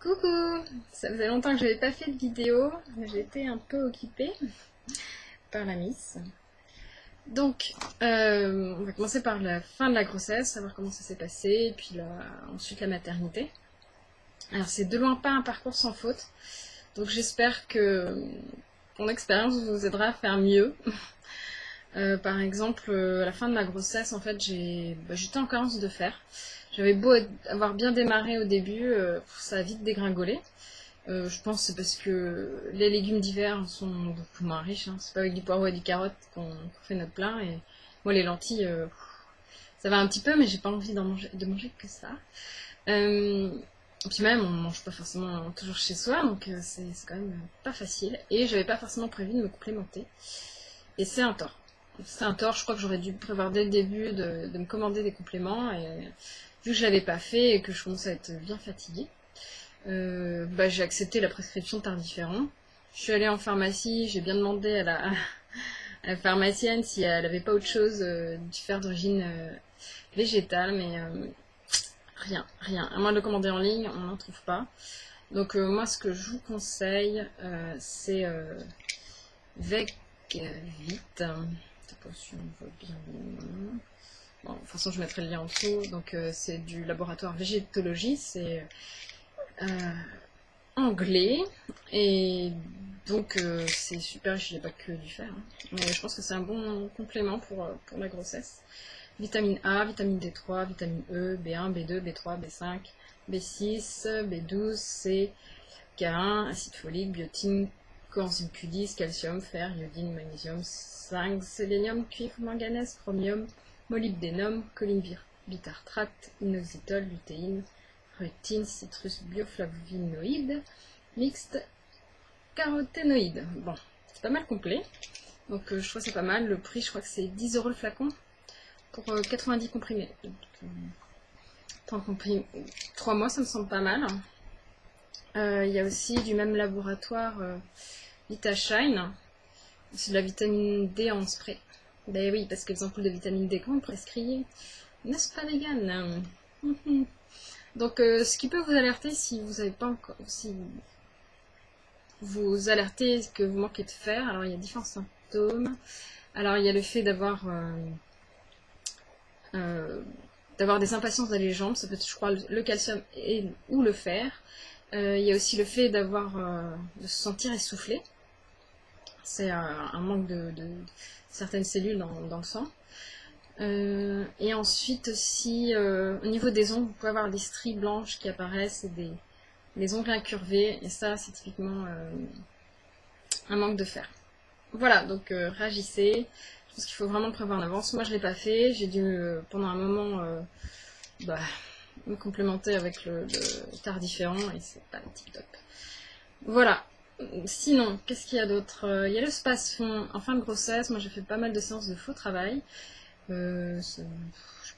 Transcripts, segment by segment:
Coucou! Ça faisait longtemps que j'avais pas fait de vidéo, j'étais un peu occupée par la miss. Donc, on va commencer par la fin de la grossesse, savoir comment ça s'est passé, et puis ensuite la maternité. Alors c'est de loin pas un parcours sans faute, donc j'espère que mon expérience vous aidera à faire mieux. Par exemple, à la fin de ma grossesse, en fait, j'étais en carence de fer. J'avais beau avoir bien démarré au début, ça a vite dégringolé. Je pense que c'est parce que les légumes d'hiver sont beaucoup moins riches. Hein. C'est pas avec du poireau et du carotte qu'on fait notre plat. Et moi, les lentilles, ça va un petit peu, mais j'ai pas envie de manger que ça. Et puis même, on mange pas forcément toujours chez soi, donc c'est quand même pas facile. Et j'avais pas forcément prévu de me complémenter. Et c'est un tort. C'est un tort, je crois que j'aurais dû prévoir dès le début de me commander des compléments. Et vu que je l'avais pas fait et que je commençais à être bien fatiguée, j'ai accepté la prescription tardiféron. Je suis allée en pharmacie, j'ai bien demandé à la pharmacienne si elle avait pas autre chose du fer d'origine végétale, mais rien. À moins de le commander en ligne, on n'en trouve pas. Donc moi, ce que je vous conseille, c'est Vegvit. Je sais pas si on voit bien le nom. Bon, de toute façon, je mettrai le lien en dessous. Donc c'est du laboratoire Végétologie, c'est anglais, et donc c'est super, il n'y a pas que du fer, hein. Mais je pense que c'est un bon complément pour la grossesse. Vitamine A, vitamine D3, vitamine E, B1, B2, B3, B5, B6, B12, C, K1, acide folique, biotine, coenzyme Q10, calcium, fer, iodine, magnésium, zinc, sélénium, cuivre, manganèse, chromium, molybdénum, choline bitartrate, inositol, lutéine, rutine, citrus, bioflavonoïdes, mixte, caroténoïdes. Bon, c'est pas mal complet. Donc je trouve que c'est pas mal. Le prix, je crois que c'est 10 € le flacon pour 90 comprimés. Donc, 3 mois, ça me semble pas mal. Il y a aussi du même laboratoire VitaShine. C'est de la vitamine D en spray. Ben oui, parce que les ampoules de vitamine D qu'on prescrit, n'est-ce pas vegan? Donc ce qui peut vous alerter si vous n'avez pas encore, si vous alertez que vous manquez de fer, alors il y a différents symptômes. Alors il y a le fait d'avoir des impatiences dans les jambes, ça peut être, je crois, le calcium ou le fer. Il y a aussi le fait de se sentir essoufflé. C'est un manque de certaines cellules dans le sang. Et ensuite aussi, au niveau des ongles, vous pouvez avoir des stries blanches qui apparaissent et des ongles incurvés, et ça c'est typiquement un manque de fer. Voilà, donc réagissez. Je pense qu'il faut vraiment le prévoir en avance. Moi je l'ai pas fait, j'ai dû pendant un moment me complémenter avec le tardiféron, et c'est pas tip top. Voilà. Sinon, qu'est-ce qu'il y a d'autre? Il y a le space-fond en fin de grossesse. Moi j'ai fait pas mal de séances de faux travail. Je sais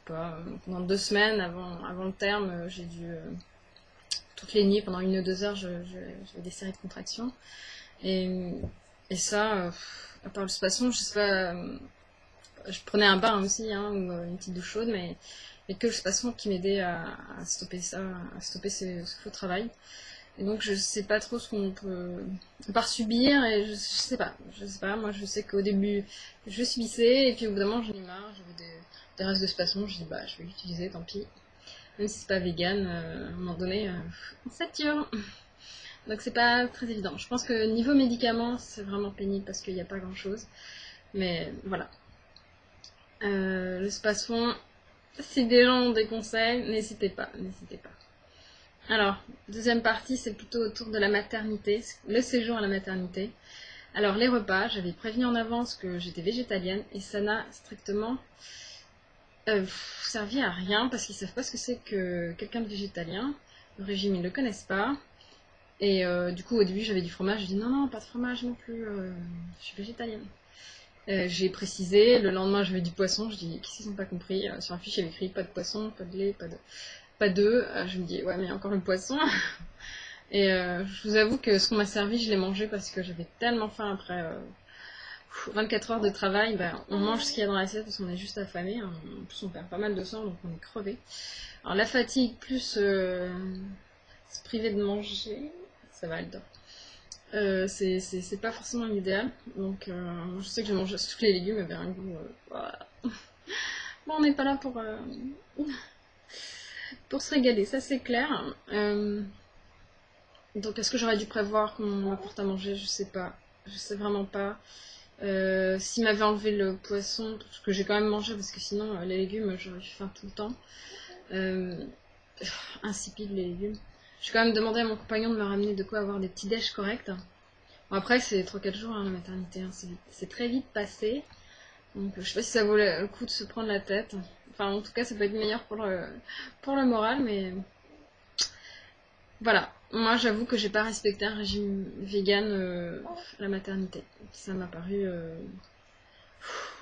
pas, pendant 2 semaines avant le terme, j'ai dû toutes les nuits pendant 1 ou 2 heures, j'avais des séries de contractions, et ça, à part le spasson, je sais pas, je prenais un bain aussi, hein, ou une petite douche chaude, mais que le spasson qui m'aidait à stopper ça, à stopper ce faux travail. Et donc je sais pas trop ce qu'on peut par subir, et je sais pas, moi je sais qu'au début je subissais, et puis au bout d'un moment j'en ai marre, j'avais des restes de spasson, je dis bah je vais l'utiliser, tant pis, même si c'est pas vegan, à un moment donné on sature. Donc c'est pas très évident. Je pense que niveau médicaments c'est vraiment pénible parce qu'il n'y a pas grand chose, mais voilà. Le spasson, si des gens ont des conseils, n'hésitez pas. Alors, deuxième partie, c'est plutôt autour de la maternité, le séjour à la maternité. Alors, les repas, j'avais prévenu en avance que j'étais végétalienne, et ça n'a strictement servi à rien, parce qu'ils savent pas ce que c'est que quelqu'un de végétalien. Le régime, ils ne le connaissent pas. Et du coup, au début, j'avais du fromage, j'ai dit non, pas de fromage non plus, je suis végétalienne. J'ai précisé, le lendemain, j'avais du poisson, je dis qu'est-ce qu'ils n'ont pas compris? Sur un fiche, il y avait écrit pas de poisson, pas de lait, pas d'œufs. Je me dis ouais, mais encore le poisson. Et je vous avoue que ce qu'on m'a servi, je l'ai mangé parce que j'avais tellement faim après 24 heures de travail. On mange ce qu'il y a dans l'assiette parce qu'on est juste affamé, hein. En plus, on perd pas mal de sang, donc on est crevé. Alors la fatigue plus se priver de manger, ça va, elle dort. C'est pas forcément l'idéal. Donc, je sais que je mange tous les légumes avec un goût. Voilà. Bon, on n'est pas là pour se régaler, ça c'est clair. Donc, est-ce que j'aurais dû prévoir qu'on m'apporte à manger? Je sais pas. Je sais vraiment pas. S'il m'avait enlevé le poisson, ce que j'ai quand même mangé parce que sinon, les légumes, j'aurais eu faim tout le temps. Insipide les légumes. J'ai quand même demandé à mon compagnon de me ramener de quoi avoir des petits déj corrects. Bon, après, c'est 3-4 jours, hein, la maternité, hein, c'est très vite passé. Donc, je sais pas si ça vaut le coup de se prendre la tête. Enfin, en tout cas, ça peut être meilleur pour le moral, mais voilà. Moi, j'avoue que j'ai pas respecté un régime vegan à la maternité. Ça m'a paru.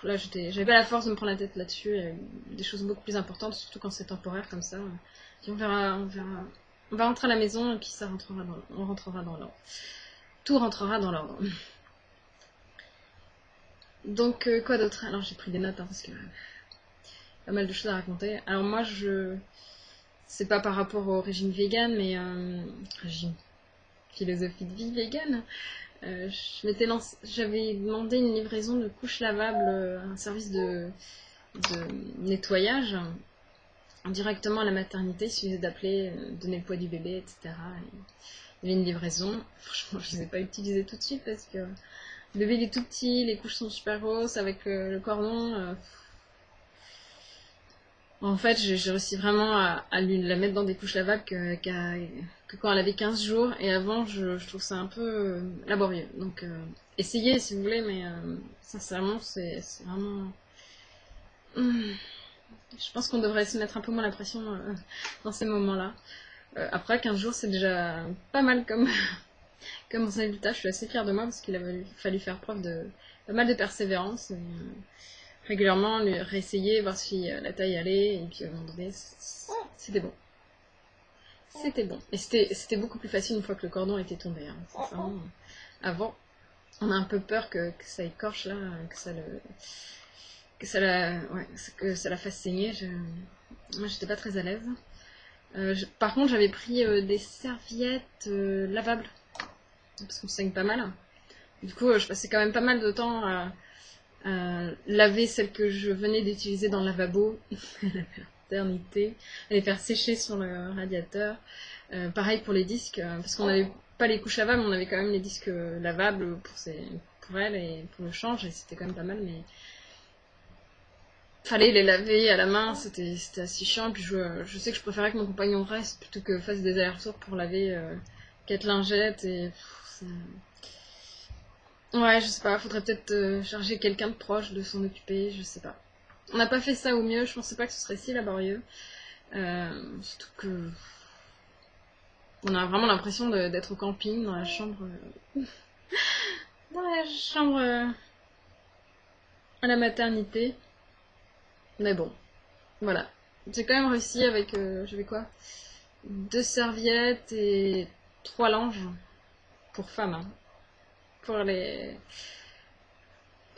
Là, j'avais pas la force de me prendre la tête là-dessus. Il y a des choses beaucoup plus importantes, surtout quand c'est temporaire comme ça. Puis on verra. On va rentrer à la maison et puis on rentrera dans l'ordre. Tout rentrera dans l'ordre. Donc, quoi d'autre? Alors, j'ai pris des notes, hein, parce que pas mal de choses à raconter. Alors, moi, c'est pas par rapport au régime vegan, mais régime philosophie de vie vegan. J'avais demandé une livraison de couches lavables, un service de nettoyage directement à la maternité. Il suffisait d'appeler, donner le poids du bébé, etc. Il y avait une livraison. Franchement, je les ai pas utilisées tout de suite parce que le bébé il est tout petit, les couches sont super grosses avec le cordon. En fait, j'ai réussi vraiment à lui la mettre dans des couches lavables que quand elle avait 15 jours. Et avant, je trouve ça un peu laborieux. Donc, essayez si vous voulez, mais sincèrement, c'est vraiment. Je pense qu'on devrait se mettre un peu moins la pression dans ces moments-là. Après, 15 jours, c'est déjà pas mal comme résultat. Je suis assez fière de moi parce qu'il a fallu faire preuve de pas mal de persévérance. Et, régulièrement, lui réessayer, voir si la taille allait, et puis à un moment donné, c'était bon. C'était bon. Et c'était beaucoup plus facile une fois que le cordon était tombé. Hein. Sincèrement, avant, on a un peu peur que ça écorche là, que ça la fasse saigner. Moi, j'étais pas très à l'aise. Par contre, j'avais pris des serviettes lavables, parce qu'on saigne pas mal. Du coup, je passais quand même pas mal de temps à laver celles que je venais d'utiliser dans le lavabo à la maternité, à les faire sécher sur le radiateur. Pareil pour les disques, parce qu'on n'avait pas les couches lavables, on avait quand même les disques lavables pour elle et pour le change, et c'était quand même pas mal, mais fallait les laver à la main, c'était assez chiant. Puis je sais que je préférais que mon compagnon reste plutôt que fasse des allers-retours pour laver 4 lingettes et ouais, je sais pas, faudrait peut-être charger quelqu'un de proche de s'en occuper, je sais pas. On n'a pas fait ça au mieux, je pensais pas que ce serait si laborieux. Surtout que on a vraiment l'impression d'être au camping, dans la chambre à la maternité. Mais bon, voilà. J'ai quand même réussi avec, j'avais quoi? 2 serviettes et 3 linges pour femmes, hein. Pour les...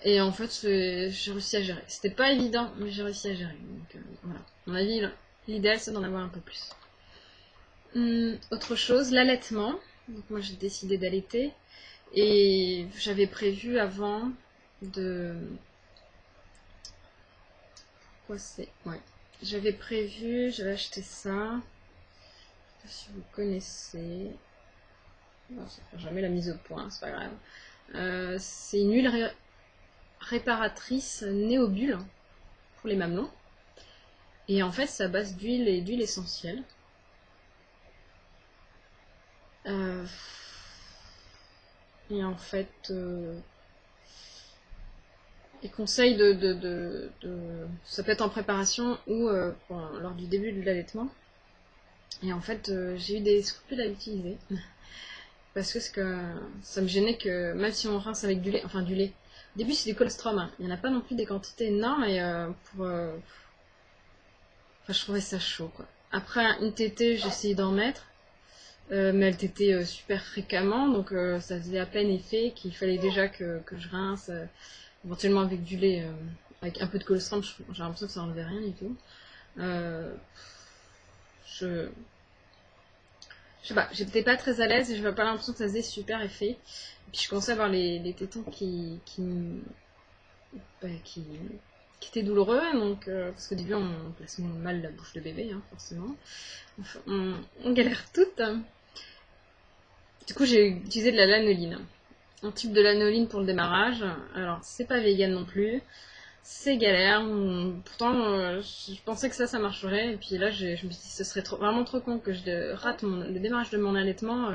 Et en fait, j'ai réussi à gérer. C'était pas évident, mais j'ai réussi à gérer. Donc voilà. À mon avis, l'idéal, c'est d'en avoir un peu plus. Autre chose, l'allaitement. Donc moi, j'ai décidé d'allaiter. Et j'avais prévu avant de... Quoi c'est? Ouais. J'avais acheté ça. Je sais pas si vous connaissez. Non, ça fait jamais la mise au point, c'est pas grave. C'est une huile réparatrice Néobule pour les mamelons. Et en fait, c'est à base d'huile et d'huile essentielle. Et en fait, ils conseillent ça peut être en préparation ou lors du début de l'allaitement. Et en fait, j'ai eu des scrupules à l'utiliser. Parce que ça me gênait que, même si on rince avec du lait, enfin du lait, au début c'est du colostrum, hein. Il n'y en a pas non plus des quantités énormes et enfin, je trouvais ça chaud quoi. Après une tétée, j'ai essayé d'en mettre, mais elle tétait super fréquemment, donc ça faisait à peine effet qu'il fallait déjà que je rince, éventuellement avec du lait, avec un peu de colostrum, j'ai l'impression que ça n'enlevait rien du tout. je sais pas, j'étais pas très à l'aise et je n'avais pas l'impression que ça faisait super effet. Et puis je commençais à avoir les tétons bah, qui étaient douloureux, donc parce qu'au début on place mal la bouche de bébé, hein, forcément. Enfin, on galère toutes. Du coup j'ai utilisé de la lanoline. Un tube de lanoline pour le démarrage. Alors c'est pas vegan non plus. C'est galère. Pourtant, je pensais que ça marcherait. Et puis là, je me suis dit, ce serait vraiment trop con que je rate le démarrage de mon allaitement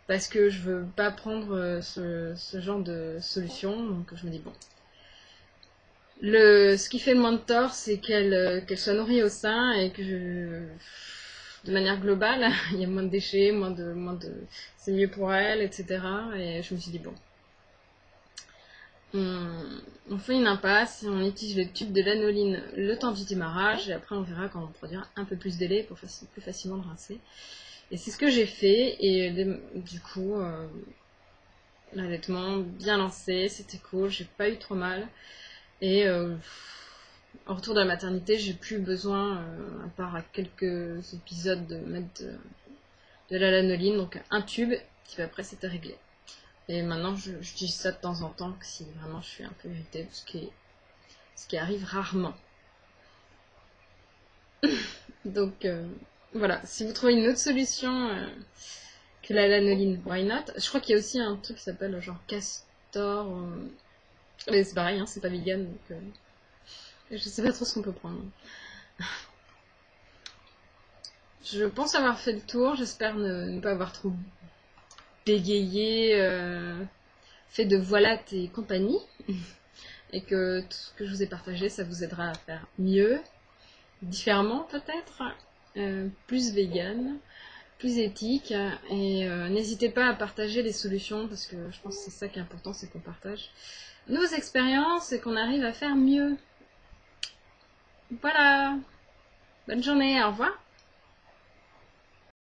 parce que je veux pas prendre ce genre de solution. Donc je me dis, bon. Ce qui fait le moins de tort, c'est qu'elle soit nourrie au sein et que de manière globale, il y a moins de déchets, c'est mieux pour elle, etc. Et je me suis dit, bon. On fait une impasse et on utilise le tube de lanoline le temps du démarrage et après on verra quand on produira un peu plus de lait pour plus facilement le rincer. Et c'est ce que j'ai fait et du coup l'allaitement bien lancé, c'était cool, j'ai pas eu trop mal et en retour de la maternité j'ai plus besoin à part à quelques épisodes de mettre de la lanoline, donc un tube et puis après c'était réglé. Et maintenant, je dis ça de temps en temps, que si vraiment je suis un peu irritée, ce qui arrive rarement. Donc, voilà. Si vous trouvez une autre solution que la lanoline, why not? Je crois qu'il y a aussi un truc qui s'appelle genre castor. Mais c'est pareil, hein, c'est pas vegan, donc je sais pas trop ce qu'on peut prendre. Je pense avoir fait le tour, j'espère ne pas avoir trop bégayé, fait de voilate et compagnie. Et que tout ce que je vous ai partagé, ça vous aidera à faire mieux, différemment peut-être, plus vegan, plus éthique. Et n'hésitez pas à partager les solutions, parce que je pense que c'est ça qui est important, c'est qu'on partage nos expériences et qu'on arrive à faire mieux. Voilà, bonne journée, au revoir.